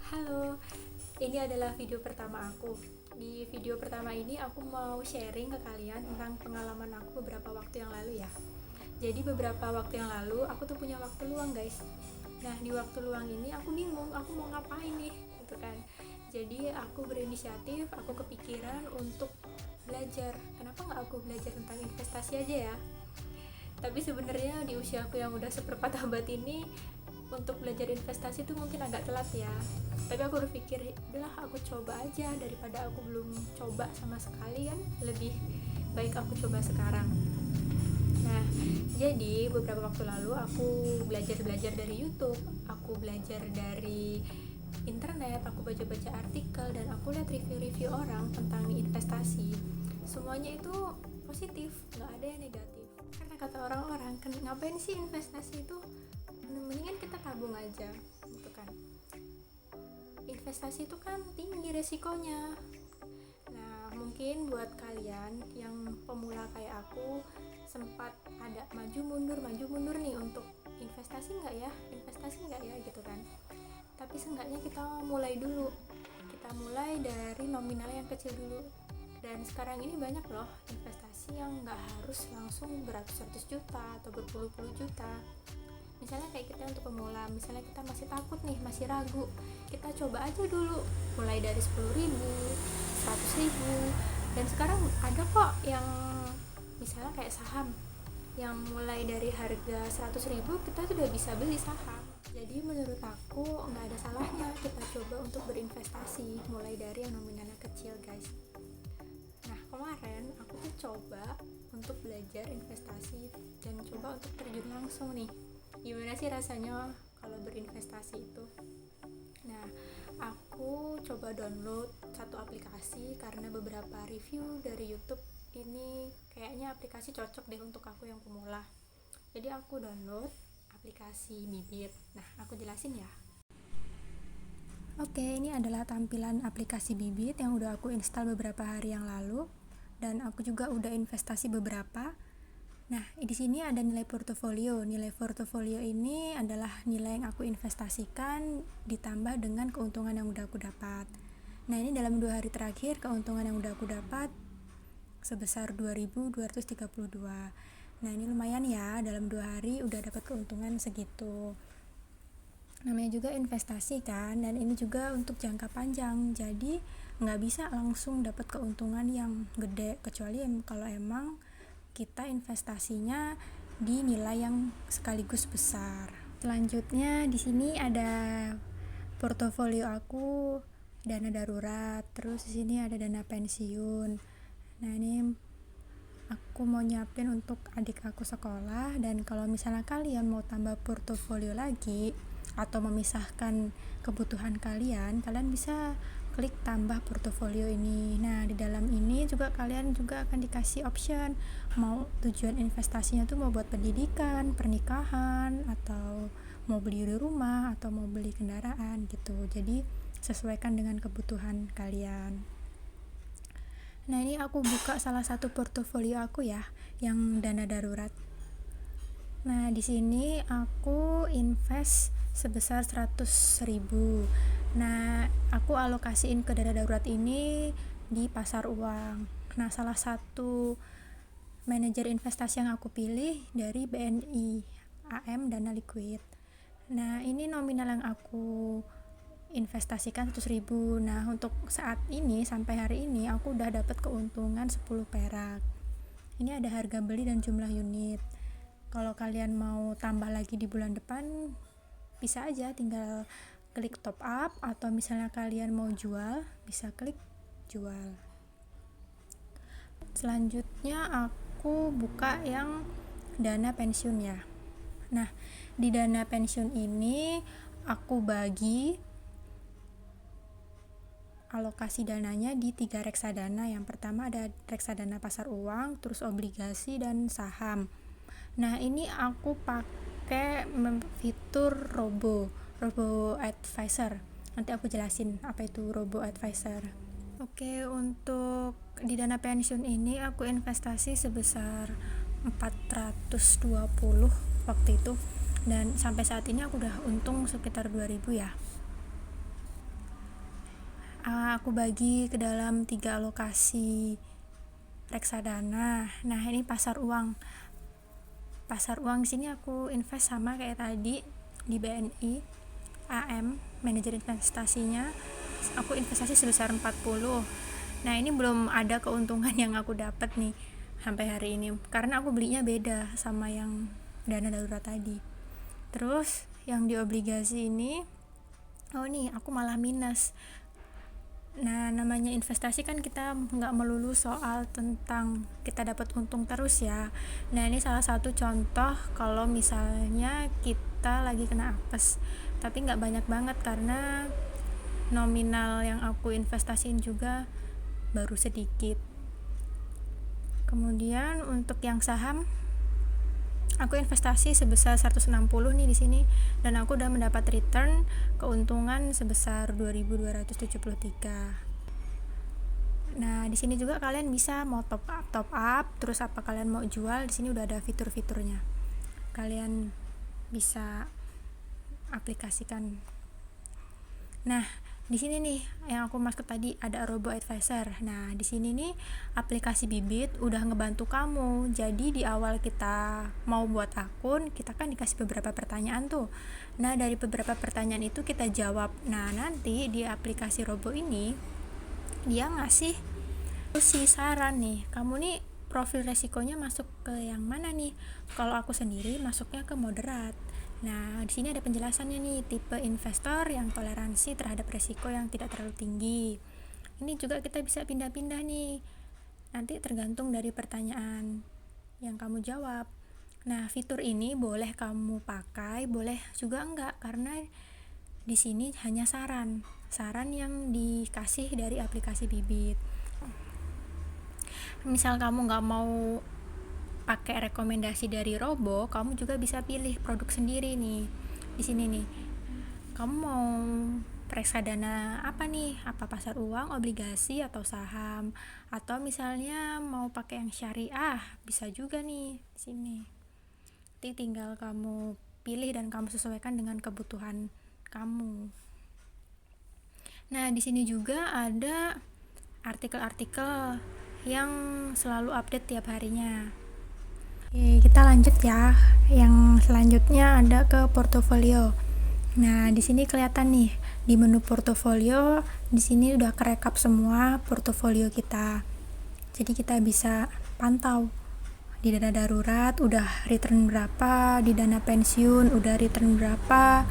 Halo, ini adalah video pertama aku. Di video pertama ini aku mau sharing ke kalian tentang pengalaman aku beberapa waktu yang lalu ya. Jadi beberapa waktu yang lalu aku tuh punya waktu luang guys. Nah di waktu luang ini aku bingung aku mau ngapain nih gitu kan. Jadi aku berinisiatif, aku kepikiran untuk belajar. Kenapa nggak aku belajar tentang investasi aja ya? Tapi sebenarnya di usia aku yang udah seperempat abad ini untuk belajar investasi itu mungkin agak telat ya, tapi aku berpikir udahlah aku coba aja daripada aku belum coba sama sekali kan, lebih baik aku coba sekarang. Nah jadi beberapa waktu lalu aku belajar dari YouTube, aku belajar dari internet, aku baca-baca artikel dan aku lihat review-review orang tentang investasi. Semuanya itu positif, nggak ada yang negatif. Karena kata orang-orang kan ngapain sih investasi itu, mendingan kita tabung aja gitu kan. Investasi itu kan tinggi resikonya. Nah mungkin buat kalian yang pemula kayak aku sempat ada maju mundur nih untuk investasi nggak ya gitu kan. Tapi seenggaknya kita mulai dulu, kita mulai dari nominal yang kecil dulu. Dan sekarang ini banyak loh investasi yang nggak harus langsung beratus-ratus juta atau berpuluh-puluh juta. Misalnya kayak kita untuk pemula, misalnya kita masih takut nih, masih ragu, kita coba aja dulu mulai dari 10.000, 100.000. Dan sekarang ada kok yang misalnya kayak saham yang mulai dari harga 100.000 kita sudah bisa beli saham. Jadi menurut aku nggak ada salahnya kita coba untuk berinvestasi mulai dari yang nominalnya kecil guys. Nah kemarin aku tuh coba untuk belajar investasi dan coba untuk terjun langsung nih, gimana sih rasanya kalau berinvestasi itu. Nah aku coba download satu aplikasi karena beberapa review dari YouTube ini kayaknya aplikasi cocok deh untuk aku yang pemula. Jadi aku download aplikasi Bibit. Nah aku jelasin ya. Oke, ini adalah tampilan aplikasi Bibit yang udah aku install beberapa hari yang lalu dan aku juga udah investasi beberapa. Nah, di sini ada nilai portofolio. Nilai portofolio ini adalah nilai yang aku investasikan ditambah dengan keuntungan yang udah aku dapat. Nah, ini dalam 2 hari terakhir keuntungan yang udah aku dapat sebesar 2.232. Nah, ini lumayan ya, dalam 2 hari udah dapat keuntungan segitu. Namanya juga investasi kan, dan ini juga untuk jangka panjang, jadi nggak bisa langsung dapat keuntungan yang gede kecuali kalau emang kita investasinya di nilai yang sekaligus besar. Selanjutnya di sini ada portofolio aku, dana darurat, terus di sini ada dana pensiun. Nah ini aku mau nyiapin untuk adik aku sekolah, dan kalau misalnya kalian mau tambah portofolio lagi atau memisahkan kebutuhan kalian bisa klik tambah portofolio ini. Nah di dalam ini juga kalian juga akan dikasih option mau tujuan investasinya tuh mau buat pendidikan, pernikahan, atau mau beli rumah atau mau beli kendaraan gitu. Jadi sesuaikan dengan kebutuhan kalian. Nah ini aku buka salah satu portofolio aku ya, yang dana darurat. Nah di sini aku invest sebesar 100.000. Nah aku alokasiin ke dana darurat ini di pasar uang. Nah salah satu manajer investasi yang aku pilih dari BNI AM Dana Liquid. Nah ini nominal yang aku investasikan 100.000. Nah untuk saat ini sampai hari ini aku udah dapat keuntungan 10 perak. Ini ada harga beli dan jumlah unit. Kalau kalian mau tambah lagi di bulan depan bisa aja tinggal klik top up, atau misalnya kalian mau jual bisa klik jual. Selanjutnya aku buka yang dana pensiun ya. Nah di dana pensiun ini aku bagi alokasi dananya di 3 reksadana. Yang pertama ada reksadana pasar uang, terus obligasi dan saham. Nah ini aku pakai fitur robo advisor. Nanti aku jelasin apa itu robo advisor. Oke, untuk di dana pensiun ini aku investasi sebesar 420 waktu itu, dan sampai saat ini aku udah untung sekitar 2.000 ya. Pertama aku bagi ke dalam 3 alokasi reksadana. Nah, ini pasar uang. Pasar uang di sini aku invest sama kayak tadi di BNI AM, manajer investasinya. Aku investasi sebesar 40. Nah, ini belum ada keuntungan yang aku dapat nih sampai hari ini karena aku belinya beda sama yang dana darurat tadi. Terus yang di obligasi ini nih aku malah minus. Nah, namanya investasi kan kita nggak melulu soal tentang kita dapat untung terus ya. Nah, ini salah satu contoh kalau misalnya kita lagi kena apes, tapi nggak banyak banget karena nominal yang aku investasiin juga baru sedikit. Kemudian untuk yang saham, aku investasi sebesar 160 nih di sini dan aku udah mendapat return keuntungan sebesar 2.273. Nah, di sini juga kalian bisa mau top up, terus apa kalian mau jual, di sini udah ada fitur-fiturnya. Kalian bisa aplikasikan. Nah, di sini nih yang aku maksud tadi ada Robo Advisor. Nah, di sini nih aplikasi Bibit udah ngebantu kamu. Jadi di awal kita mau buat akun, kita kan dikasih beberapa pertanyaan tuh. Nah, dari beberapa pertanyaan itu kita jawab. Nah, nanti di aplikasi Robo ini dia ngasih saran nih. Kamu nih profil resikonya masuk ke yang mana nih? Kalau aku sendiri masuknya ke moderat. Nah, di sini ada penjelasannya nih, tipe investor yang toleransi terhadap resiko yang tidak terlalu tinggi. Ini juga kita bisa pindah-pindah nih. Nanti tergantung dari pertanyaan yang kamu jawab. Nah, fitur ini boleh kamu pakai, boleh juga enggak karena di sini hanya saran yang dikasih dari aplikasi Bibit. Misal kamu nggak mau pakai rekomendasi dari Robo, kamu juga bisa pilih produk sendiri nih. Di sini nih, kamu mau reksadana apa nih? Apa pasar uang, obligasi, atau saham? Atau misalnya mau pakai yang syariah, bisa juga nih di sini. Nanti tinggal kamu pilih dan kamu sesuaikan dengan kebutuhan kamu. Nah, di sini juga ada artikel-artikel yang selalu update tiap harinya. Oke, kita lanjut ya. Yang selanjutnya ada ke portofolio. Nah, di sini kelihatan nih di menu portofolio, di sini udah kerekap semua portofolio kita. Jadi kita bisa pantau di dana darurat udah return berapa, di dana pensiun udah return berapa.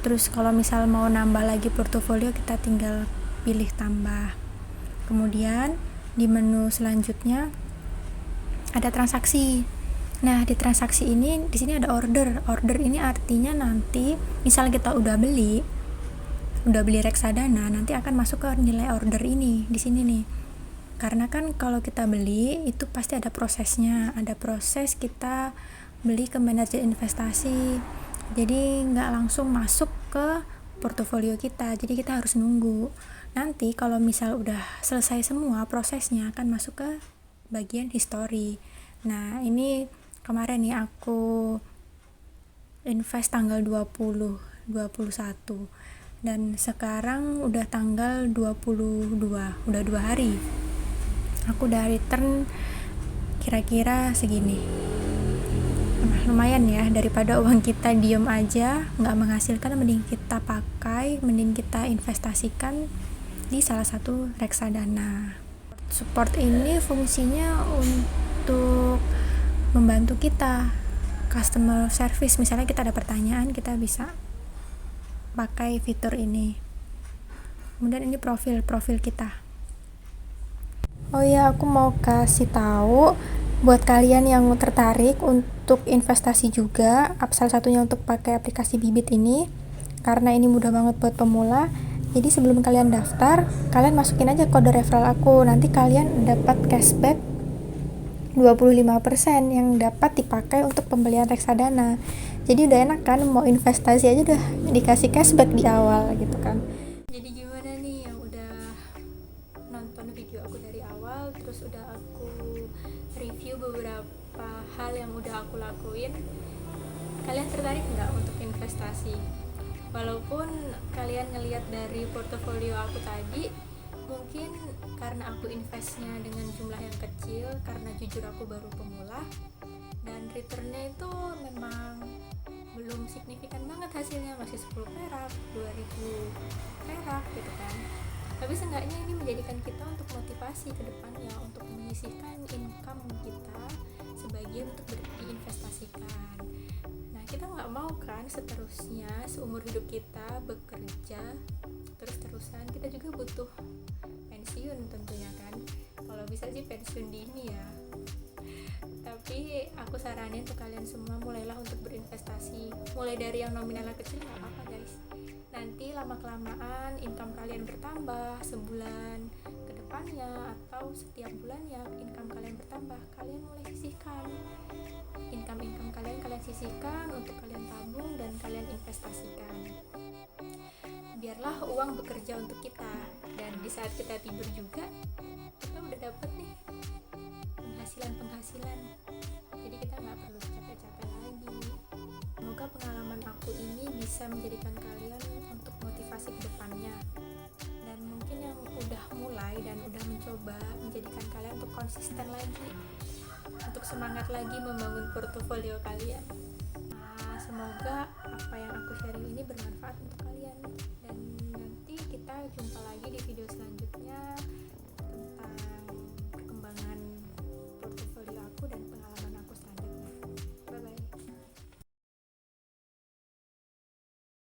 Terus kalau misal mau nambah lagi portofolio, kita tinggal pilih tambah. Kemudian di menu selanjutnya ada transaksi. Nah, di transaksi ini di sini ada order. Order ini artinya nanti misal kita udah beli reksadana, nanti akan masuk ke nilai order ini di sini nih. Karena kan kalau kita beli itu pasti ada prosesnya, ada proses kita beli ke manajer investasi. Jadi nggak langsung masuk ke portofolio kita. Jadi kita harus nunggu. Nanti kalau misal udah selesai semua prosesnya akan masuk ke bagian history. Nah, ini kemarin nih aku invest tanggal 21 dan sekarang udah tanggal 22, udah 2 hari aku udah return kira-kira segini. Lumayan ya, daripada uang kita diem aja nggak menghasilkan, mending kita pakai, mending kita investasikan di salah satu reksadana. Support ini fungsinya untuk membantu kita customer service. Misalnya kita ada pertanyaan, kita bisa pakai fitur ini. Kemudian ini profil kita. Oh ya, aku mau kasih tahu buat kalian yang tertarik untuk investasi juga, salah satunya untuk pakai aplikasi Bibit ini karena ini mudah banget buat pemula. Jadi sebelum kalian daftar, kalian masukin aja kode referral aku. Nanti kalian dapat cashback 25% yang dapat dipakai untuk pembelian reksadana. Jadi udah enak kan, mau investasi aja udah dikasih cashback di awal gitu kan. Jadi gimana nih yang udah nonton video aku dari awal, terus udah aku review beberapa hal yang udah aku lakuin, kalian tertarik nggak untuk investasi? Walaupun kalian ngelihat dari portofolio aku tadi Mungkin karena aku investnya dengan jumlah yang kecil, karena jujur aku baru pemula, dan returnnya itu memang belum signifikan banget hasilnya, masih 10 perak, 2000 perak gitu kan. Tapi seenggaknya ini menjadikan kita untuk motivasi ke depannya, untuk menyisihkan income kita sebagian untuk diinvestasikan. Nah, kita nggak mau kan seterusnya seumur hidup kita bekerja terus-terusan. Kita juga butuh pensiun tentunya kan. Kalau bisa sih pensiun dini ya. Tapi aku saranin untuk kalian semua, mulailah untuk berinvestasi. Mulai dari yang nominalnya kecil nggak apa-apa guys. Nanti lama-kelamaan income kalian bertambah sebulan ke depannya atau setiap bulannya income kalian bertambah, kalian mulai sisihkan income kalian sisihkan untuk kalian tabung dan kalian investasikan. Biarlah uang bekerja untuk kita, dan di saat kita tidur juga kita udah dapet nih penghasilan, jadi kita nggak perlu capek-capek lagi. Semoga pengalaman aku ini bisa menjadikan kalian untuk motivasi ke depannya, dan mungkin yang udah mulai dan udah mencoba menjadikan kalian untuk konsisten lagi, untuk semangat lagi membangun portofolio kalian. Semoga apa yang aku sharing ini bermanfaat untuk kalian, dan nanti kita jumpa lagi di video selanjutnya.